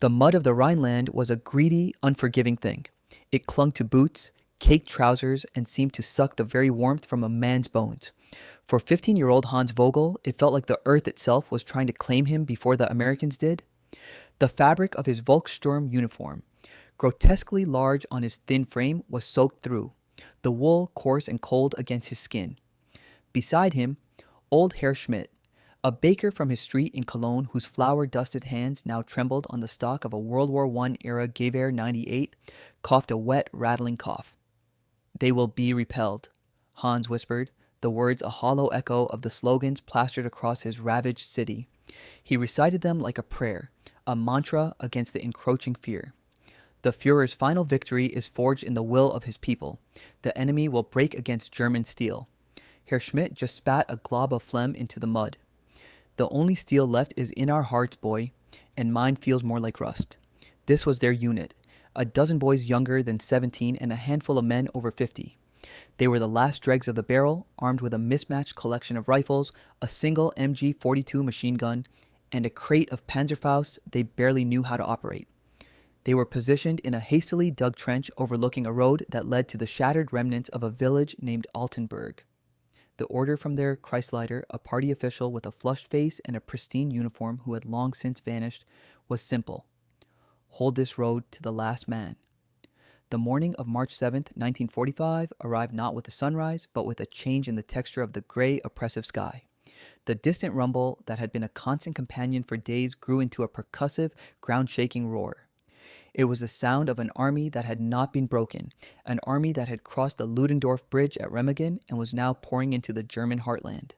The mud of the Rhineland was a greedy, unforgiving thing. It clung to boots, caked trousers, and seemed to suck the very warmth from a man's bones. For 15-year-old Hans Vogel, it felt like the earth itself was trying to claim him before the Americans did. The fabric of his Volkssturm uniform, grotesquely large on his thin frame, was soaked through, the wool coarse and cold against his skin. Beside him, old Herr Schmidt, a baker from his street in Cologne whose flour-dusted hands now trembled on the stock of a World War I-era Gewehr 98, coughed a wet, rattling cough. "They will be repelled," Hans whispered, the words a hollow echo of the slogans plastered across his ravaged city. He recited them like a prayer, a mantra against the encroaching fear. The Führer's final victory is forged in the will of his people. The enemy will break against German steel. Herr Schmidt just spat a glob of phlegm into the mud. "The only steel left is in our hearts, boy, and mine feels more like rust." This was their unit, a dozen boys younger than 17 and a handful of men over 50. They were the last dregs of the barrel, armed with a mismatched collection of rifles, a single MG-42 machine gun, and a crate of Panzerfausts they barely knew how to operate. They were positioned in a hastily dug trench overlooking a road that led to the shattered remnants of a village named Altenburg. The order from their Kreisleiter, a party official with a flushed face and a pristine uniform who had long since vanished, was simple. Hold this road to the last man. The morning of March 7th, 1945, arrived not with the sunrise, but with a change in the texture of the gray, oppressive sky. The distant rumble that had been a constant companion for days grew into a percussive, ground-shaking roar. It was the sound of an army that had not been broken, an army that had crossed the Ludendorff Bridge at Remagen and was now pouring into the German heartland.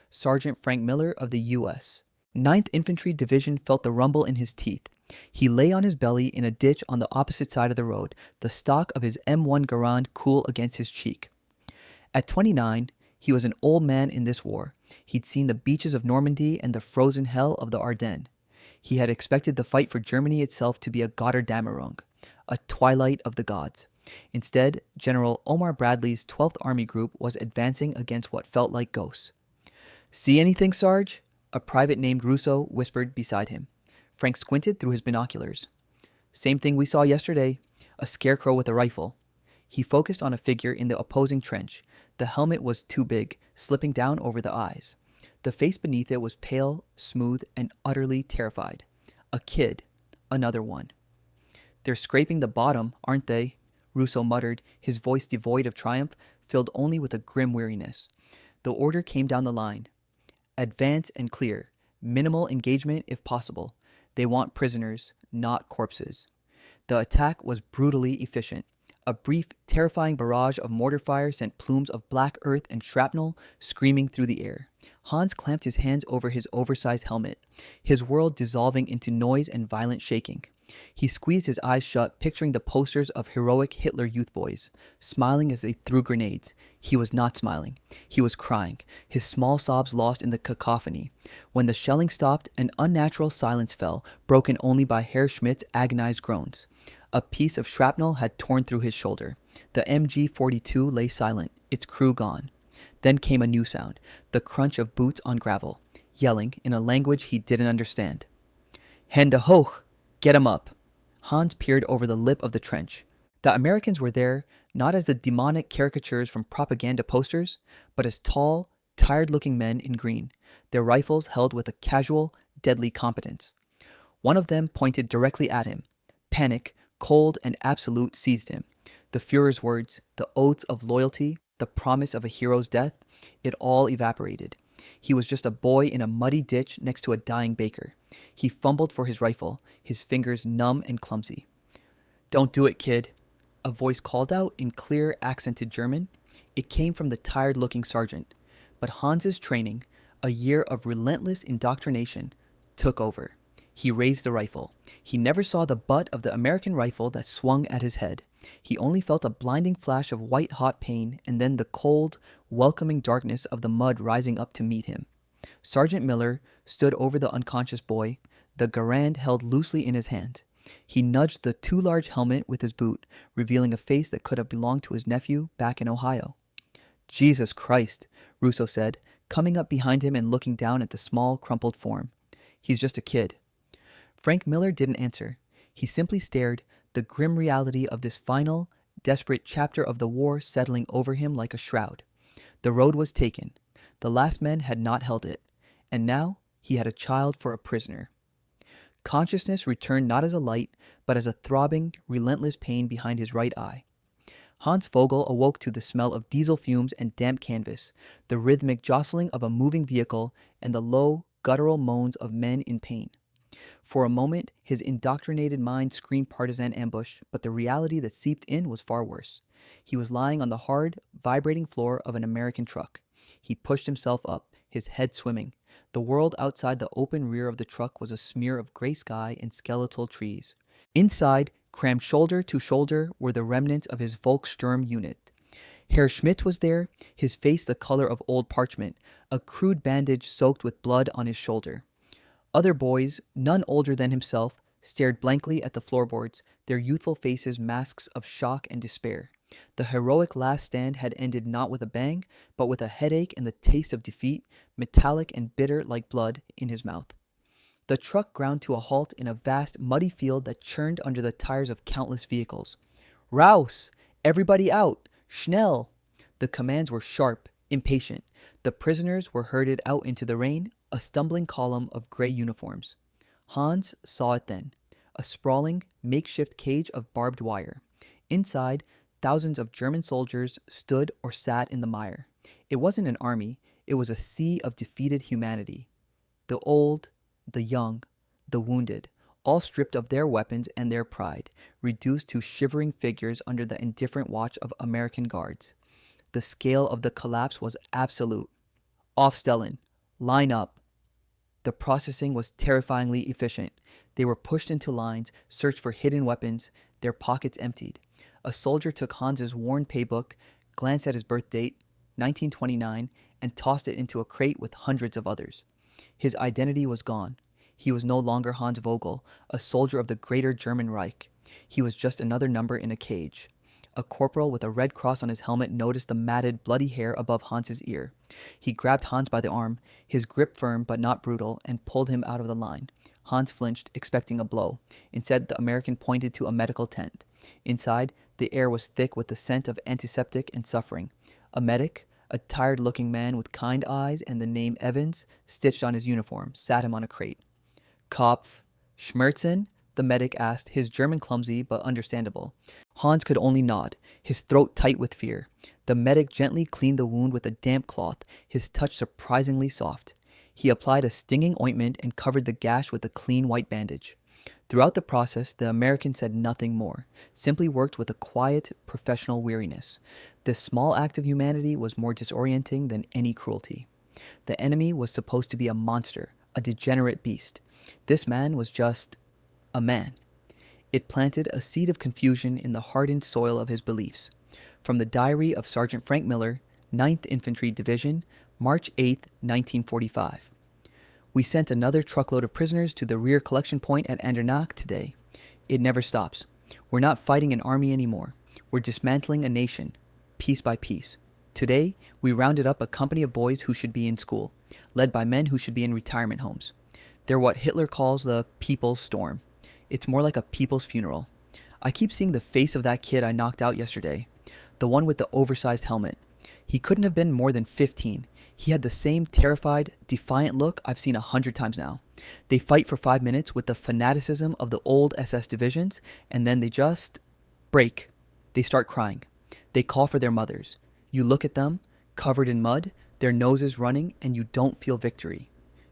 Sergeant Frank Miller of the U.S. 9th Infantry Division felt the rumble in his teeth. He lay on his belly in a ditch on the opposite side of the road, the stock of his M1 Garand cool against his cheek. At 29, he was an old man in this war. He'd seen the beaches of Normandy and the frozen hell of the Ardennes. He had expected the fight for Germany itself to be a Gotterdammerung, a twilight of the gods. Instead, General Omar Bradley's 12th Army Group was advancing against what felt like ghosts. "See anything, Sarge?" a private named Russo whispered beside him. Frank squinted through his binoculars. "Same thing we saw yesterday, a scarecrow with a rifle." He focused on a figure in the opposing trench. The helmet was too big, slipping down over the eyes. The face beneath it was pale, smooth, and utterly terrified. A kid. Another one. "They're scraping the bottom, aren't they?" Russo muttered, his voice devoid of triumph, filled only with a grim weariness. The order came down the line. "Advance and clear. Minimal engagement if possible. They want prisoners, not corpses." The attack was brutally efficient. A brief, terrifying barrage of mortar fire sent plumes of black earth and shrapnel screaming through the air. Hans clamped his hands over his oversized helmet, his world dissolving into noise and violent shaking. He squeezed his eyes shut, picturing the posters of heroic Hitler youth boys, smiling as they threw grenades. He was not smiling. He was crying, his small sobs lost in the cacophony. When the shelling stopped, an unnatural silence fell, broken only by Herr Schmidt's agonized groans. A piece of shrapnel had torn through his shoulder. The MG-42 lay silent, its crew gone. Then came a new sound, the crunch of boots on gravel, yelling in a language he didn't understand. "Hände hoch! Get 'em up!" Hans peered over the lip of the trench. The Americans were there, not as the demonic caricatures from propaganda posters, but as tall, tired-looking men in green, their rifles held with a casual, deadly competence. One of them pointed directly at him. Panic, cold and absolute, seized him. The Führer's words, the oaths of loyalty, the promise of a hero's death, it all evaporated. He was just a boy in a muddy ditch next to a dying baker. He fumbled for his rifle, his fingers numb and clumsy. "Don't do it, kid," a voice called out in clear, accented German. It came from the tired-looking sergeant. But Hans's training, a year of relentless indoctrination, took over. He raised the rifle. He never saw the butt of the American rifle that swung at his head. He only felt a blinding flash of white-hot pain and then the cold, welcoming darkness of the mud rising up to meet him. Sergeant Miller stood over the unconscious boy, the Garand held loosely in his hand. He nudged the too large helmet with his boot, revealing a face that could have belonged to his nephew back in Ohio. "Jesus Christ," Russo said, coming up behind him and looking down at the small, crumpled form. "He's just a kid." Frank Miller didn't answer. He simply stared, the grim reality of this final, desperate chapter of the war settling over him like a shroud. The road was taken. The last men had not held it. And now he had a child for a prisoner. Consciousness returned not as a light, but as a throbbing, relentless pain behind his right eye. Hans Vogel awoke to the smell of diesel fumes and damp canvas, the rhythmic jostling of a moving vehicle, and the low, guttural moans of men in pain. For a moment, his indoctrinated mind screamed partisan ambush, but the reality that seeped in was far worse. He was lying on the hard, vibrating floor of an American truck. He pushed himself up, his head swimming. The world outside the open rear of the truck was a smear of gray sky and skeletal trees. Inside, crammed shoulder to shoulder, were the remnants of his Volkssturm unit. Herr Schmidt was there, his face the color of old parchment, a crude bandage soaked with blood on his shoulder. Other boys, none older than himself, stared blankly at the floorboards, their youthful faces masks of shock and despair. The heroic last stand had ended not with a bang, but with a headache and the taste of defeat, metallic and bitter like blood, in his mouth. The truck ground to a halt in a vast, muddy field that churned under the tires of countless vehicles. Raus! Everybody out! Schnell! The commands were sharp, impatient. The prisoners were herded out into the rain, a stumbling column of gray uniforms. Hans saw it then, a sprawling, makeshift cage of barbed wire. Inside, thousands of German soldiers stood or sat in the mire. It wasn't an army, it was a sea of defeated humanity. The old, the young, the wounded, all stripped of their weapons and their pride, reduced to shivering figures under the indifferent watch of American guards. The scale of the collapse was absolute. Aufstellen, line up. The processing was terrifyingly efficient. They were pushed into lines, searched for hidden weapons, their pockets emptied. A soldier took Hans's worn paybook, glanced at his birth date, 1929, and tossed it into a crate with hundreds of others. His identity was gone. He was no longer Hans Vogel, a soldier of the greater German Reich. He was just another number in a cage. A corporal with a red cross on his helmet noticed the matted, bloody hair above Hans's ear. He grabbed Hans by the arm, his grip firm but not brutal, and pulled him out of the line. Hans flinched, expecting a blow. Instead, the American pointed to a medical tent. Inside, the air was thick with the scent of antiseptic and suffering. A medic, a tired-looking man with kind eyes and the name Evans stitched on his uniform, sat him on a crate. Kopf, Schmerzen? The medic asked, his German clumsy but understandable. Hans could only nod, his throat tight with fear. The medic gently cleaned the wound with a damp cloth, his touch surprisingly soft. He applied a stinging ointment and covered the gash with a clean white bandage. Throughout the process, the American said nothing more, simply worked with a quiet, professional weariness. This small act of humanity was more disorienting than any cruelty. The enemy was supposed to be a monster, a degenerate beast. This man was just a man. It planted a seed of confusion in the hardened soil of his beliefs. From the diary of Sergeant Frank Miller, 9th Infantry Division, March 8, 1945. We sent another truckload of prisoners to the rear collection point at Andernach today. It never stops. We're not fighting an army anymore. We're dismantling a nation, piece by piece. Today, we rounded up a company of boys who should be in school, led by men who should be in retirement homes. They're what Hitler calls the People's Storm. It's more like a people's funeral. I keep seeing the face of that kid I knocked out yesterday, the one with the oversized helmet. He couldn't have been more than 15. He had the same terrified, defiant look I've seen 100 times now. They fight for 5 minutes with the fanaticism of the old SS divisions, and then they just break. They start crying. They call for their mothers. You look at them, covered in mud, their noses running, and you don't feel victory.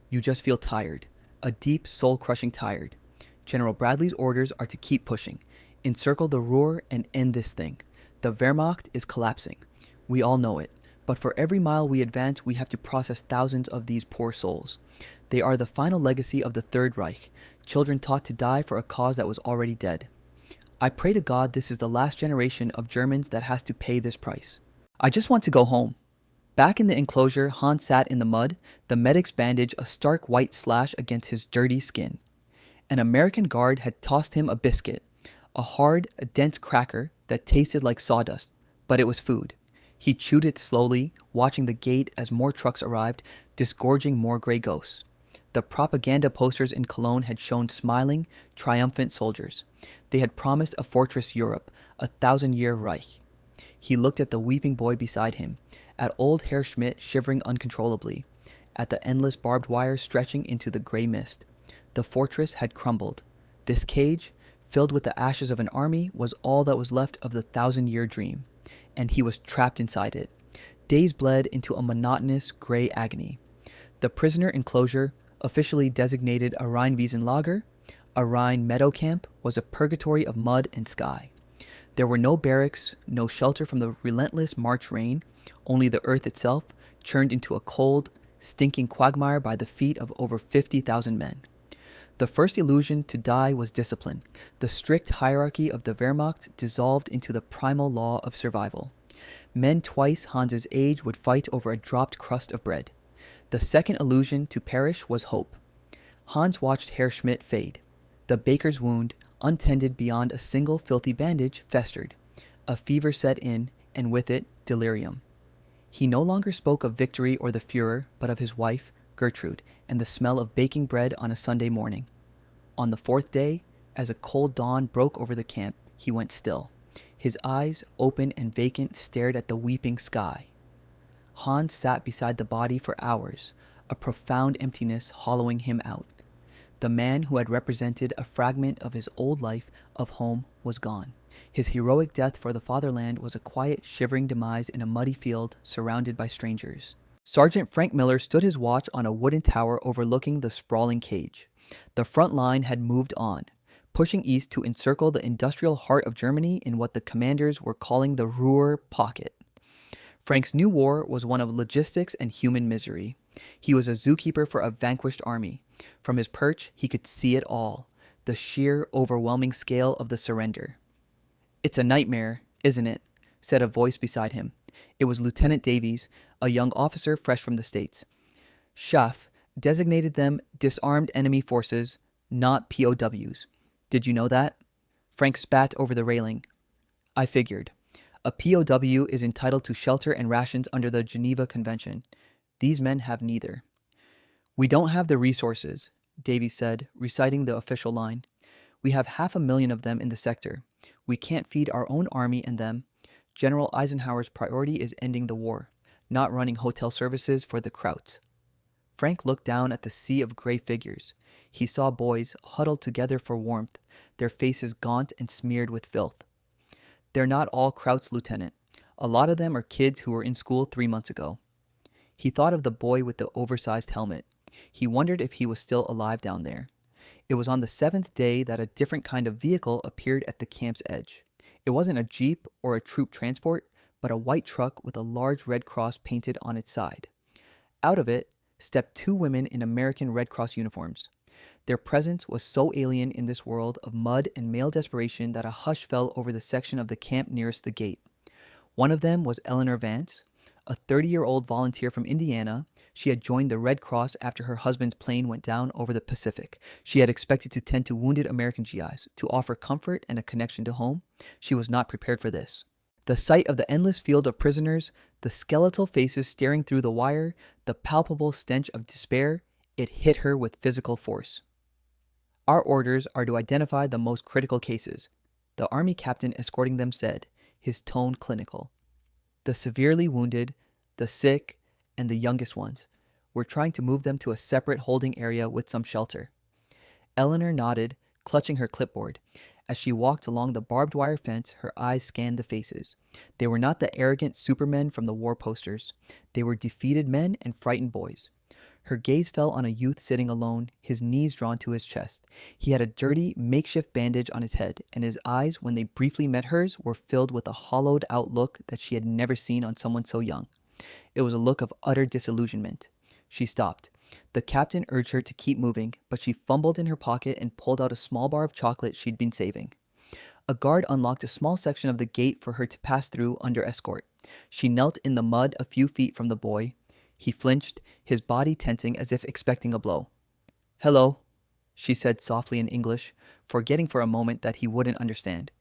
You just feel tired, a deep, soul-crushing tired. General Bradley's orders are to keep pushing, encircle the Ruhr, and end this thing. The Wehrmacht is collapsing. We all know it. But for every mile we advance, we have to process thousands of these poor souls. They are the final legacy of the Third Reich, children taught to die for a cause that was already dead. I pray to God this is the last generation of Germans that has to pay this price. I just want to go home. Back in the enclosure, Hans sat in the mud, the medic's bandage a stark white slash against his dirty skin. An American guard had tossed him a biscuit, a hard, dense cracker that tasted like sawdust, but it was food. He chewed it slowly, watching the gate as more trucks arrived, disgorging more gray ghosts. The propaganda posters in Cologne had shown smiling, triumphant soldiers. They had promised a fortress Europe, a 1,000-year Reich. He looked at the weeping boy beside him, at old Herr Schmidt shivering uncontrollably, at the endless barbed wire stretching into the gray mist. The fortress had crumbled. This cage, filled with the ashes of an army, was all that was left of the 1,000-year dream, and he was trapped inside it. Days bled into a monotonous gray agony. The prisoner enclosure, officially designated a Rheinwiesenlager, a Rhine meadow camp, was a purgatory of mud and sky. There were no barracks, no shelter from the relentless March rain, only the earth itself, churned into a cold, stinking quagmire by the feet of over 50,000 men. The first illusion to die was discipline. The strict hierarchy of the Wehrmacht dissolved into the primal law of survival. Men twice Hans's age would fight over a dropped crust of bread. The second illusion to perish was hope. Hans watched Herr Schmidt fade. The baker's wound, untended beyond a single filthy bandage, festered. A fever set in, and with it, delirium. He no longer spoke of victory or the Führer, but of his wife, Gertrude, and the smell of baking bread on a Sunday morning. On the fourth day, as a cold dawn broke over the camp, he went still. His eyes, open and vacant, stared at the weeping sky. Hans sat beside the body for hours, a profound emptiness hollowing him out. The man who had represented a fragment of his old life of home was gone. His heroic death for the fatherland was a quiet, shivering demise in a muddy field surrounded by strangers. Sergeant Frank Miller stood his watch on a wooden tower overlooking the sprawling cage. The front line had moved on, pushing east to encircle the industrial heart of Germany in what the commanders were calling the Ruhr Pocket. Frank's new war was one of logistics and human misery. He was a zookeeper for a vanquished army. From his perch, he could see it all, the sheer, overwhelming scale of the surrender. "It's a nightmare, isn't it?" said a voice beside him. It was Lieutenant Davies, a young officer fresh from the States. Schaff designated them disarmed enemy forces, not POWs. Did you know that? Frank spat over the railing. I figured. A POW is entitled to shelter and rations under the Geneva Convention. These men have neither. We don't have the resources, Davies said, reciting the official line. We have 500,000 of them in the sector. We can't feed our own army and them. General Eisenhower's priority is ending the war, not running hotel services for the Krauts. Frank looked down at the sea of gray figures. He saw boys huddled together for warmth, their faces gaunt and smeared with filth. They're not all Krauts, Lieutenant. A lot of them are kids who were in school 3 months ago. He thought of the boy with the oversized helmet. He wondered if he was still alive down there. It was on the 7th day that a different kind of vehicle appeared at the camp's edge. It wasn't a jeep or a troop transport, but a white truck with a large Red Cross painted on its side. Out of it stepped 2 women in American Red Cross uniforms. Their presence was so alien in this world of mud and male desperation that a hush fell over the section of the camp nearest the gate. One of them was Eleanor Vance, a 30-year-old volunteer from Indiana. She had joined the Red Cross after her husband's plane went down over the Pacific. She had expected to tend to wounded American GIs, to offer comfort and a connection to home. She was not prepared for this. The sight of the endless field of prisoners, the skeletal faces staring through the wire, the palpable stench of despair, it hit her with physical force. Our orders are to identify the most critical cases, the army captain escorting them said, his tone clinical. The severely wounded, the sick, and the youngest ones. We're trying to move them to a separate holding area with some shelter. Eleanor nodded, clutching her clipboard. As she walked along the barbed wire fence, her eyes scanned the faces. They were not the arrogant supermen from the war posters. They were defeated men and frightened boys. Her gaze fell on a youth sitting alone, his knees drawn to his chest. He had a dirty, makeshift bandage on his head, and his eyes, when they briefly met hers, were filled with a hollowed-out look that she had never seen on someone so young. It was a look of utter disillusionment. She stopped. The captain urged her to keep moving, but she fumbled in her pocket and pulled out a small bar of chocolate she'd been saving. A guard unlocked a small section of the gate for her to pass through under escort. She knelt in the mud a few feet from the boy. He flinched, his body tensing as if expecting a blow. "Hello," she said softly in English, forgetting for a moment that he wouldn't understand.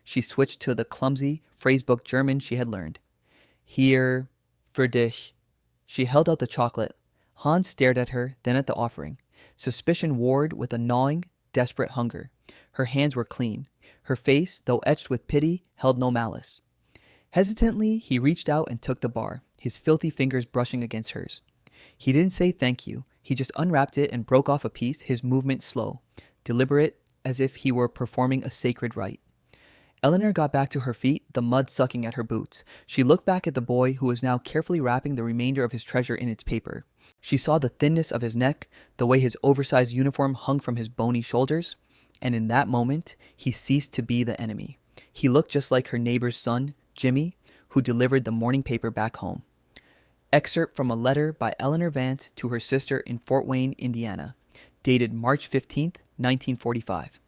She switched to the clumsy, phrasebook German she had learned. "Hier, für dich." She held out the chocolate. Hans stared at her, then at the offering. Suspicion warred with a gnawing, desperate hunger. Her hands were clean. Her face, though etched with pity, held no malice. Hesitantly, he reached out and took the bar, his filthy fingers brushing against hers. He didn't say thank you. He just unwrapped it and broke off a piece, his movement slow, deliberate, as if he were performing a sacred rite. Eleanor got back to her feet, the mud sucking at her boots. She looked back at the boy who was now carefully wrapping the remainder of his treasure in its paper. She saw the thinness of his neck, the way his oversized uniform hung from his bony shoulders, and in that moment, he ceased to be the enemy. He looked just like her neighbor's son, Jimmy, who delivered the morning paper back home. Excerpt from a letter by Eleanor Vance to her sister in Fort Wayne, Indiana, dated March 15th, 1945.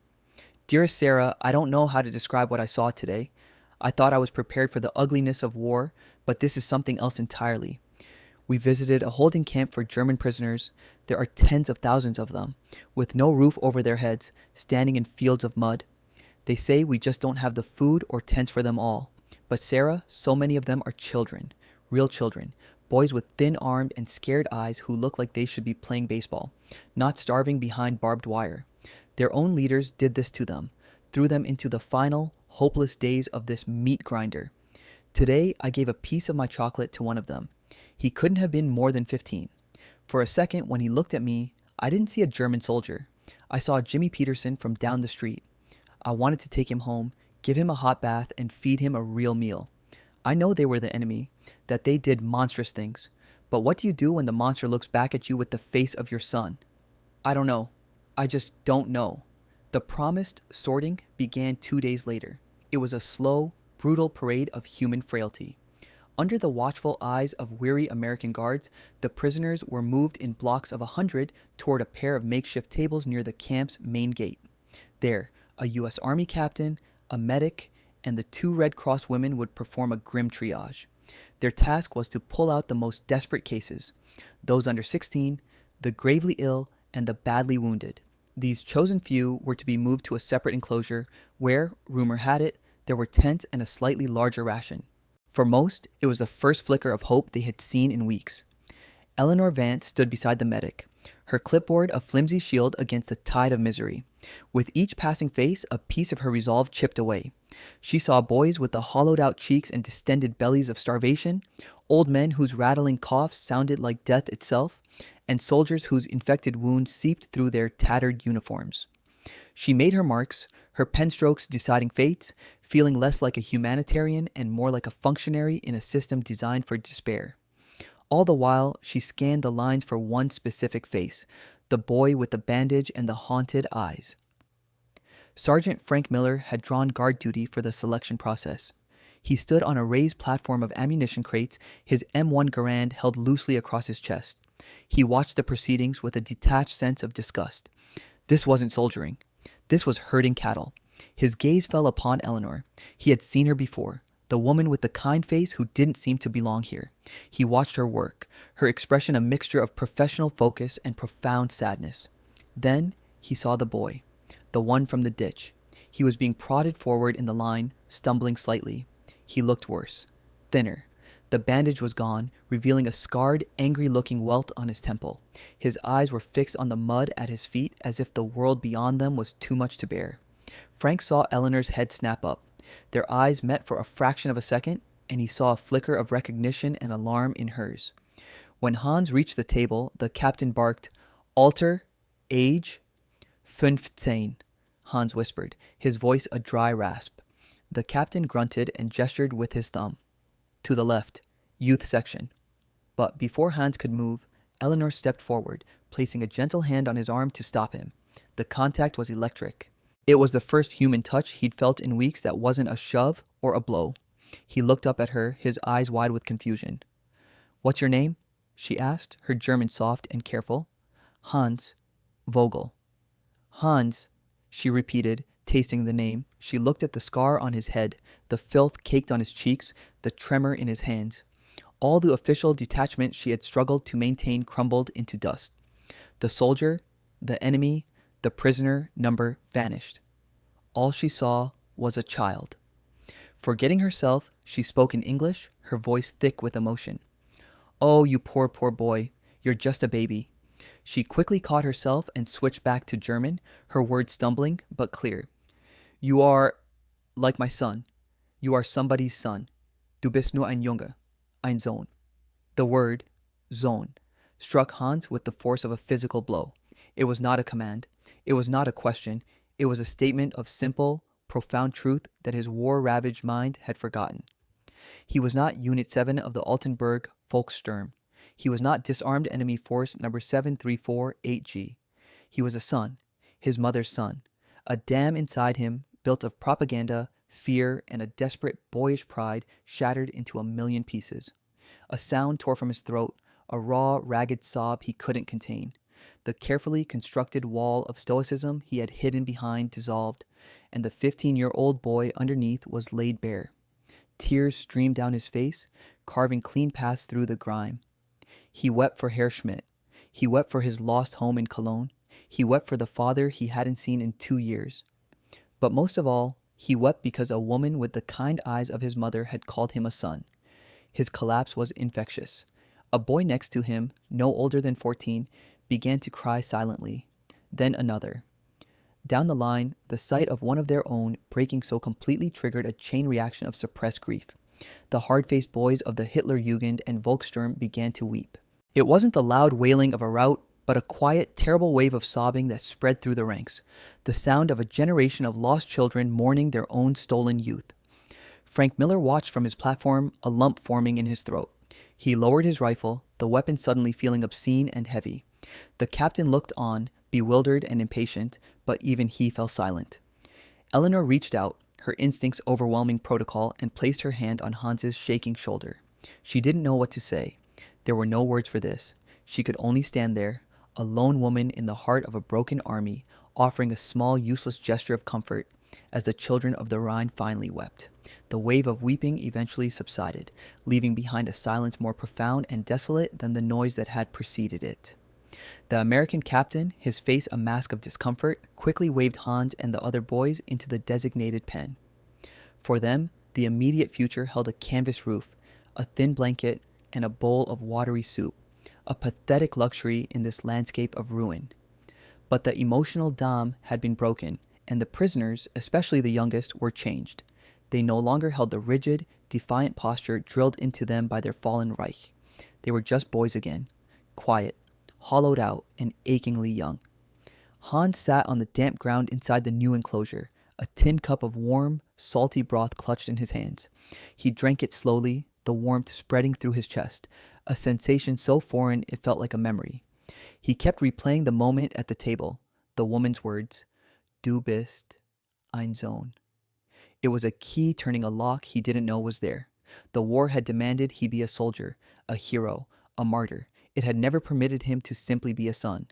Dearest Sarah, I don't know how to describe what I saw today. I thought I was prepared for the ugliness of war, but this is something else entirely. We visited a holding camp for German prisoners. There are tens of thousands of them, with no roof over their heads, standing in fields of mud. They say we just don't have the food or tents for them all. But Sarah, so many of them are children, real children, boys with thin-armed and scared eyes who look like they should be playing baseball, not starving behind barbed wire. Their own leaders did this to them, threw them into the final, hopeless days of this meat grinder. Today, I gave a piece of my chocolate to one of them. He couldn't have been more than 15. For a second, when he looked at me, I didn't see a German soldier. I saw Jimmy Peterson from down the street. I wanted to take him home, give him a hot bath, and feed him a real meal. I know they were the enemy, that they did monstrous things. But what do you do when the monster looks back at you with the face of your son? I don't know. I just don't know. The promised sorting began 2 days later. It was a slow, brutal parade of human frailty. Under the watchful eyes of weary American guards, the prisoners were moved in blocks of 100 toward a pair of makeshift tables near the camp's main gate. There, a U.S. Army captain, a medic, and the 2 Red Cross women would perform a grim triage. Their task was to pull out the most desperate cases, those under 16, the gravely ill, and the badly wounded. These chosen few were to be moved to a separate enclosure where, rumor had it, there were tents and a slightly larger ration. For most, it was the first flicker of hope they had seen in weeks. Eleanor Vance stood beside the medic, her clipboard a flimsy shield against the tide of misery. With each passing face, a piece of her resolve chipped away. She saw boys with the hollowed-out cheeks and distended bellies of starvation, old men whose rattling coughs sounded like death itself, and soldiers whose infected wounds seeped through their tattered uniforms. She made her marks, her pen strokes deciding fates, feeling less like a humanitarian and more like a functionary in a system designed for despair. All the while, she scanned the lines for one specific face, the boy with the bandage and the haunted eyes. Sergeant Frank Miller had drawn guard duty for the selection process. He stood on a raised platform of ammunition crates, his M1 Garand held loosely across his chest. He watched the proceedings with a detached sense of disgust. This wasn't soldiering. This was herding cattle. His gaze fell upon Eleanor. He had seen her before, the woman with the kind face who didn't seem to belong here. He watched her work, her expression a mixture of professional focus and profound sadness. Then he saw the boy, the one from the ditch. He was being prodded forward in the line, stumbling slightly. He looked worse, thinner. The bandage was gone, revealing a scarred, angry-looking welt on his temple. His eyes were fixed on the mud at his feet as if the world beyond them was too much to bear. Frank saw Eleanor's head snap up. Their eyes met for a fraction of a second, and he saw a flicker of recognition and alarm in hers. When Hans reached the table, the captain barked, "Alter, age, 15," Hans whispered, his voice a dry rasp. The captain grunted and gestured with his thumb. To the left, youth section. But before Hans could move, Eleanor stepped forward, placing a gentle hand on his arm to stop him. The contact was electric. It was the first human touch he'd felt in weeks that wasn't a shove or a blow. He looked up at her, his eyes wide with confusion. "What's your name?" she asked, her German soft and careful. "Hans Vogel." "Hans," she repeated, tasting the name. She looked at the scar on his head, the filth caked on his cheeks, the tremor in his hands. All the official detachment she had struggled to maintain crumbled into dust. The soldier, the enemy, the prisoner number vanished. All she saw was a child. Forgetting herself, she spoke in English, her voice thick with emotion. "Oh, you poor, poor boy. You're just a baby." She quickly caught herself and switched back to German, her words stumbling but clear. You are like my son. You are somebody's son. Du bist nur ein Junge, ein Sohn. The word, Sohn, struck Hans with the force of a physical blow. It was not a command. It was not a question. It was a statement of simple, profound truth that his war-ravaged mind had forgotten. He was not Unit 7 of the Altenburg Volkssturm. He was not disarmed enemy force number 7348G. He was a son, his mother's son, a dam inside him built of propaganda, fear, and a desperate boyish pride shattered into a million pieces. A sound tore from his throat, a raw, ragged sob he couldn't contain. The carefully constructed wall of stoicism he had hidden behind dissolved, and the 15-year-old boy underneath was laid bare. Tears streamed down his face, carving clean paths through the grime. He wept for Herr Schmidt. He wept for his lost home in Cologne. He wept for the father he hadn't seen in 2 years. But most of all, he wept because a woman with the kind eyes of his mother had called him a son. His collapse was infectious. A boy next to him, no older than 14, began to cry silently. Then another. Down the line, the sight of one of their own breaking so completely triggered a chain reaction of suppressed grief. The hard-faced boys of the Hitlerjugend and Volkssturm began to weep. It wasn't the loud wailing of a rout, but a quiet, terrible wave of sobbing that spread through the ranks, the sound of a generation of lost children mourning their own stolen youth. Frank Miller watched from his platform, a lump forming in his throat. He lowered his rifle, the weapon suddenly feeling obscene and heavy. The captain looked on, bewildered and impatient, but even he fell silent. Eleanor reached out, her instincts overwhelming protocol, and placed her hand on Hans's shaking shoulder. She didn't know what to say. There were no words for this. She could only stand there, a lone woman in the heart of a broken army, offering a small, useless gesture of comfort, as the children of the Rhine finally wept. The wave of weeping eventually subsided, leaving behind a silence more profound and desolate than the noise that had preceded it. The American captain, his face a mask of discomfort, quickly waved Hans and the other boys into the designated pen. For them, the immediate future held a canvas roof, a thin blanket, and a bowl of watery soup, a pathetic luxury in this landscape of ruin. But the emotional dam had been broken, and the prisoners, especially the youngest, were changed. They no longer held the rigid, defiant posture drilled into them by their fallen Reich. They were just boys again, quiet, hollowed out, and achingly young. Hans sat on the damp ground inside the new enclosure, a tin cup of warm, salty broth clutched in his hands. He drank it slowly, the warmth spreading through his chest, a sensation so foreign it felt like a memory. He kept replaying the moment at the table, the woman's words, Du bist ein Sohn. It was a key turning a lock he didn't know was there. The war had demanded he be a soldier, a hero, a martyr. It had never permitted him to simply be a son.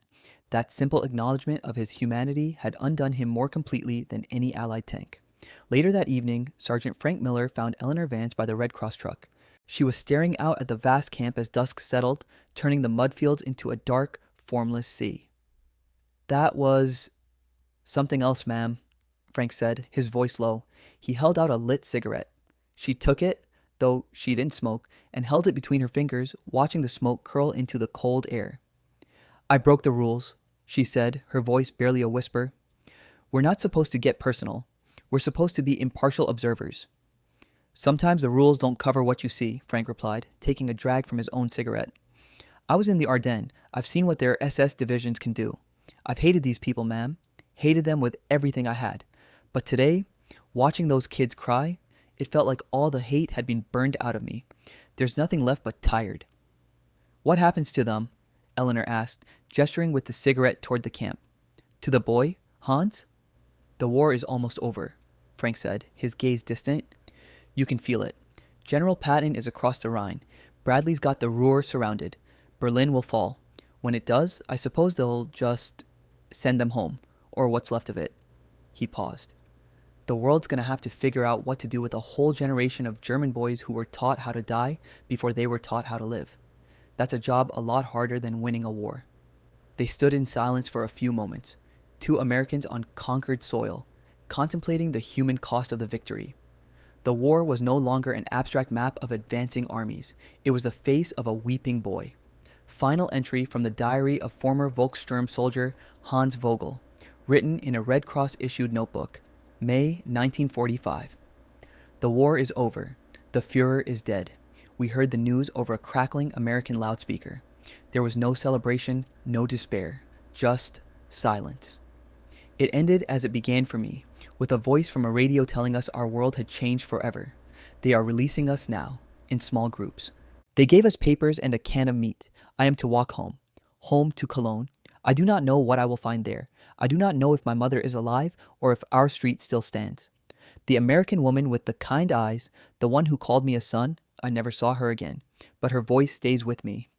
That simple acknowledgement of his humanity had undone him more completely than any Allied tank. Later that evening, Sergeant Frank Miller found Eleanor Vance by the Red Cross truck. She was staring out at the vast camp as dusk settled, turning the mud fields into a dark, formless sea. That was something else, ma'am, Frank said, his voice low. He held out a lit cigarette. She took it, though she didn't smoke, and held it between her fingers, watching the smoke curl into the cold air. I broke the rules, she said, her voice barely a whisper. We're not supposed to get personal. We're supposed to be impartial observers. Sometimes the rules don't cover what you see, Frank replied, taking a drag from his own cigarette. I was in the Ardennes. I've seen what their SS divisions can do. I've hated these people, ma'am. Hated them with everything I had. But today, watching those kids cry, it felt like all the hate had been burned out of me. There's nothing left but tired. What happens to them? Eleanor asked, gesturing with the cigarette toward the camp. To the boy, Hans? The war is almost over, Frank said, his gaze distant. You can feel it. General Patton is across the Rhine. Bradley's got the Ruhr surrounded. Berlin will fall. When it does, I suppose they'll just send them home, or what's left of it. He paused. The world's going to have to figure out what to do with a whole generation of German boys who were taught how to die before they were taught how to live. That's a job a lot harder than winning a war. They stood in silence for a few moments, two Americans on conquered soil, contemplating the human cost of the victory. The war was no longer an abstract map of advancing armies. It was the face of a weeping boy. Final entry from the diary of former Volkssturm soldier Hans Vogel, written in a Red Cross issued notebook, May 1945. The war is over. The Fuhrer is dead. We heard the news over a crackling American loudspeaker. There was no celebration, no despair, just silence. It ended as it began for me, with a voice from a radio telling us our world had changed forever. They are releasing us now, in small groups. They gave us papers and a can of meat. I am to walk home. Home to Cologne. I do not know what I will find there. I do not know if my mother is alive or if our street still stands. The American woman with the kind eyes, the one who called me a son, I never saw her again, but her voice stays with me.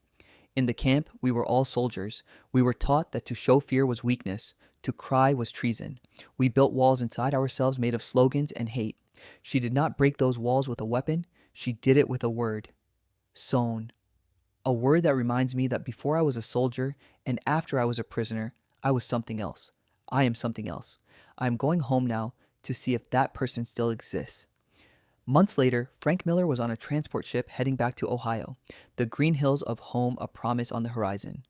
In the camp, we were all soldiers. We were taught that to show fear was weakness, to cry was treason. We built walls inside ourselves made of slogans and hate. She did not break those walls with a weapon. She did it with a word. Sohn. A word that reminds me that before I was a soldier and after I was a prisoner, I was something else. I am something else. I am going home now to see if that person still exists. Months later, Frank Miller was on a transport ship heading back to Ohio, the green hills of home a promise on the horizon.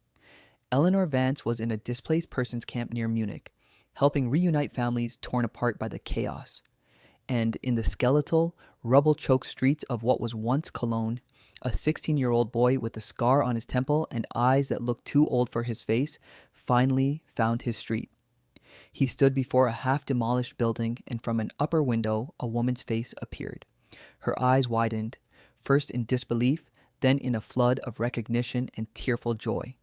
Eleanor Vance was in a displaced persons camp near Munich, helping reunite families torn apart by the chaos. And in the skeletal, rubble-choked streets of what was once Cologne, a 16-year-old boy with a scar on his temple and eyes that looked too old for his face finally found his street. He stood before a half-demolished building, and from an upper window a woman's face appeared. Her eyes widened, first in disbelief, then in a flood of recognition and tearful joy.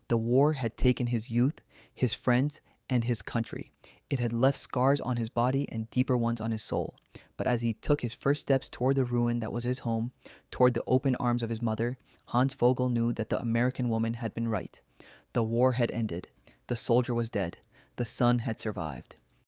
The war had taken his youth, his friends, and his country. It had left scars on his body and deeper ones on his soul. But as he took his first steps toward the ruin that was his home, toward the open arms of his mother, Hans Vogel knew that the American woman had been right. The war had ended. The soldier was dead. The son had survived.